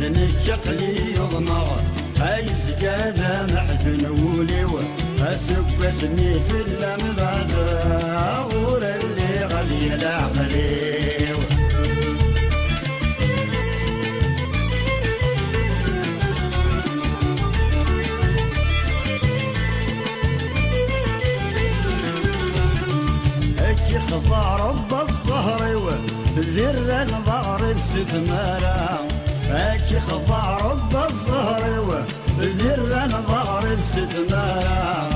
ولازنك عقلي يضمر أيزقى ذا محزن وليو أسب اسمي في اللم بعد أغور اللي غلي العقلي خضع رب الظهر وزر الظهر بستمارة هاكي خضع رب الظهر وزر الظهر بستمارة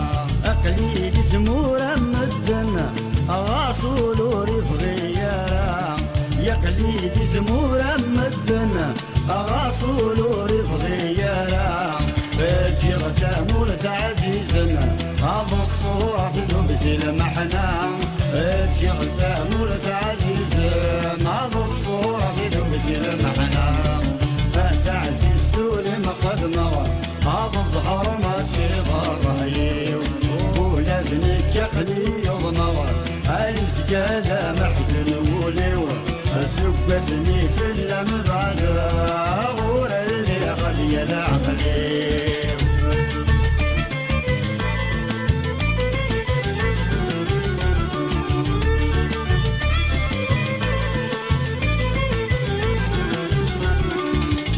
أقليد ثمورة مدن غاصول ريف غيارة يا قليد ثمورة مدن غاصول ريف غيارة تجي غثامورة عزيزنا هذا الصورة في دبس المحنة تجي غثامورة عزيزنا هذا الصورة في دبس المحنة هذا عزيز تولي مخدمة هذا الظهر ما تشيغر رهيب ولازنك عقلي يضمر عايز كذا محزن وليو أسوق اسمي في اللم بعد غور اللي غلي العقلي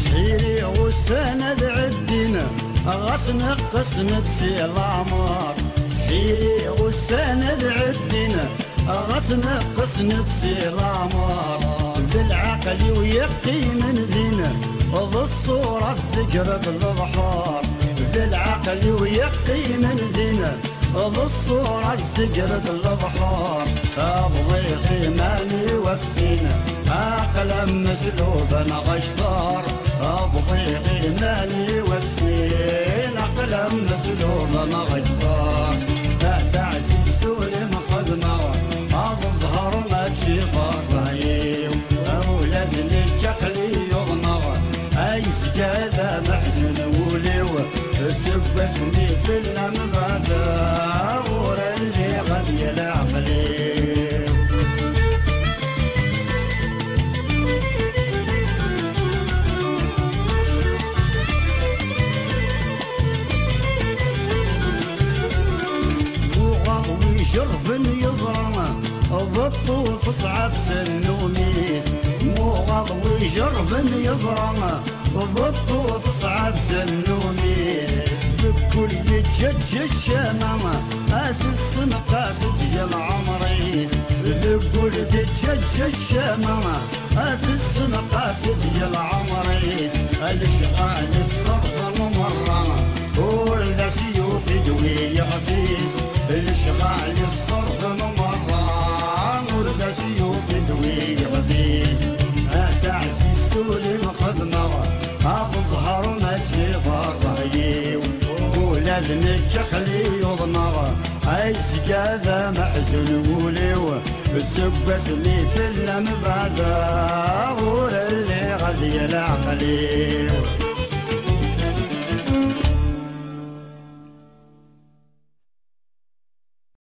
سحيري والسند عدينا غصن قسمة سي العمار سحيري والسند عدينا غصن قسمة سي العمار بالعقل ويبقي من دينا ضد الصورة سكرة البحار بالعقل ويبقي من دينا ضد الصورة سكرة البحار أبغي ماني وفينا عقلا مسلوبا غشطار أبغي ماني وفينا عقلا مسلوبا غشطار لا عزيز تولي مخدمة هذا الظهر ما تشيغر رهيب ولازنك عقلي يضمر عايز كذا محزن وليو سب اسمي في اللم بعد غور اللي غلي العقلي وغضوي شرف يزرع بالطول تصعب سنوميس مو غضوي شرف يزرع بالطول تصعب سنوميس بكل يتشج الشمامة أسس نقاسد يا العمريس بكل يتشج الشمامة أسس نقاسد يا العمريس الشقال استرضى مرة ولا سيوف دوي غفيس الشقال استرضى مرة ولا سيوف دوي غفيس أتعزيز تولي مخدمة أظهر ما تشيغر رهيب ولازنك عقلي يضمر عايز كذا محزن وليو السب اسمي في اللم بعد غور اللي غلي العقلي